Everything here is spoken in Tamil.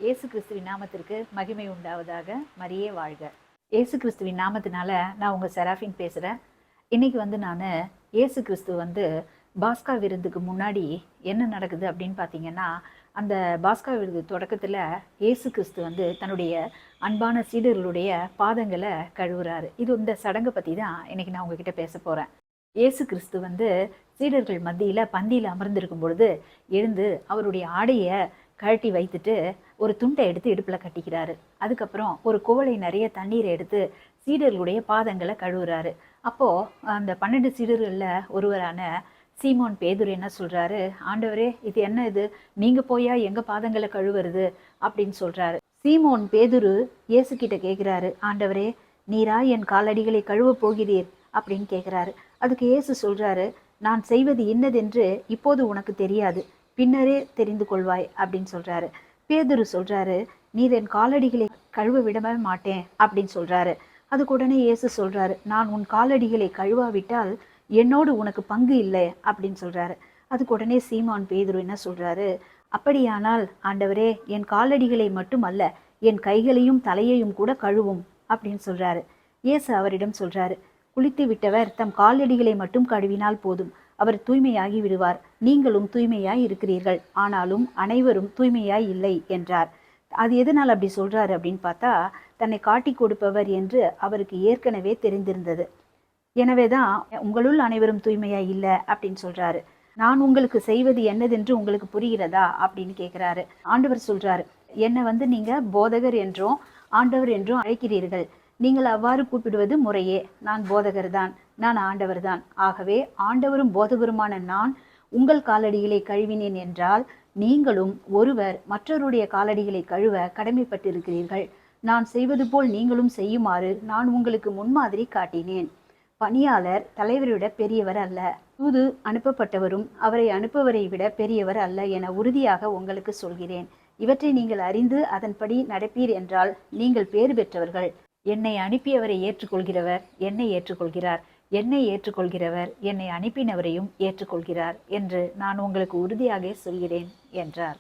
இயேசு கிறிஸ்துவின் நாமத்திற்கு மகிமை உண்டாவதாக. மரியே வாழ்க. இயேசு கிறிஸ்துவின் நாமத்தினால நான் உங்கள் செராஃபின் பேசுகிறேன். இன்றைக்கி நான் இயேசு கிறிஸ்து பாஸ்கா விருந்துக்கு முன்னாடி என்ன நடக்குது அப்படின்னு பார்த்தீங்கன்னா, அந்த பாஸ்கா விருது தொடக்கத்தில் இயேசு கிறிஸ்து தன்னுடைய அன்பான சீடர்களுடைய பாதங்களை கழுவுறாரு. இந்த சடங்கை பற்றி தான் இன்றைக்கி நான் உங்ககிட்ட பேச போகிறேன். இயேசு கிறிஸ்து சீடர்கள் மத்தியில் பந்தியில் அமர்ந்திருக்கும் பொழுது எழுந்து அவருடைய ஆடையை கழட்டி வைத்துட்டு ஒரு துண்டை எடுத்து இடுப்பில் கட்டிக்கிறாரு. அதுக்கப்புறம் ஒரு குவளை நிறைய தண்ணீரை எடுத்து சீடர்களுடைய பாதங்களை கழுவுறாரு. அப்போது அந்த 12 சீடர்களில் ஒருவரான சீமோன் பேதுரு என்ன சொல்கிறாரு, ஆண்டவரே இது என்ன, இது நீங்கள் போயா எங்கள் பாதங்களை கழுவுறது அப்படின்னு சொல்கிறாரு. சீமோன் பேதுரு இயேசு கிட்ட கேட்குறாரு, ஆண்டவரே நீரா என் காலடிகளை கழுவ போகிறீர் அப்படின்னு கேட்குறாரு. அதுக்கு இயேசு சொல்கிறாரு, நான் செய்வது இன்னதென்று இப்போது உனக்கு தெரியாது, பின்னரே தெரிந்து கொள்வாய் அப்படின்னு சொல்கிறாரு. பேதுரு சொல்கிறாரு, நீர் என் காலடிகளை கழுவ விடவே மாட்டேன் அப்படின்னு சொல்கிறாரு. அதுக்கு உடனே இயேசு சொல்கிறாரு, நான் உன் காலடிகளை கழுவாவிட்டால் என்னோடு உனக்கு பங்கு இல்லை அப்படின்னு சொல்கிறாரு. அதுக்கு உடனே சீமான் பேதுரு என்ன சொல்கிறாரு, அப்படியானால் ஆண்டவரே என் காலடிகளை மட்டும் அல்ல என் கைகளையும் தலையையும் கூட கழுவும் அப்படின்னு சொல்கிறாரு. இயேசு அவரிடம் சொல்கிறாரு, குளித்து விட்டவர் தம் காலடிகளை மட்டும் கழுவினால் போதும், அவர் தூய்மையாகி விடுவார். நீங்களும் தூய்மையாய் இருக்கிறீர்கள், ஆனாலும் அனைவரும் தூய்மையாய் இல்லை என்றார். அது எதனால் அப்படி சொல்றாரு அப்படின்னு பார்த்தா, தன்னை காட்டி கொடுப்பவர் என்று அவருக்கு ஏற்கனவே தெரிந்திருந்தது. எனவே தான் உங்களுள் அனைவரும் தூய்மையாய் இல்லை அப்படின்னு சொல்றாரு. நான் உங்களுக்கு செய்வது என்னதென்று உங்களுக்கு புரிகிறதா அப்படின்னு கேட்குறாரு. ஆண்டவர் சொல்றாரு, என்னை நீங்க போதகர் என்றும் ஆண்டவர் என்றும் அழைக்கிறீர்கள். நீங்கள் அவ்வாறு கூப்பிடுவது முறையே. நான் போதகர் தான், நான் ஆண்டவர் தான். ஆகவே ஆண்டவரும் போதகருமான நான் உங்கள் காலடிகளை கழுவினேன் என்றால் நீங்களும் ஒருவர் மற்றவருடைய காலடிகளை கழுவ கடமைப்பட்டிருக்கிறீர்கள். நான் செய்வது போல் நீங்களும் செய்யுமாறு நான் உங்களுக்கு முன்மாதிரி காட்டினேன். பணியாளர் தலைவரை விட பெரியவர் அல்ல, தூது அனுப்பப்பட்டவரும் அவரை அனுப்புவரை விட பெரியவர் அல்ல என உறுதியாக உங்களுக்கு சொல்கிறேன். இவற்றை நீங்கள் அறிந்து அதன்படி நடப்பீர் என்றால் நீங்கள் பேறு பெற்றவர்கள். என்னை அனுப்பியவரை ஏற்றுக்கொள்கிறவர் என்னை ஏற்றுக்கொள்கிறார், என்னை ஏற்றுக்கொள்கிறவர் என்னை அனுப்பினவரையும் ஏற்றுக்கொள்கிறார் என்று நான் உங்களுக்கு உறுதியாக சொல்கிறேன் என்றார்.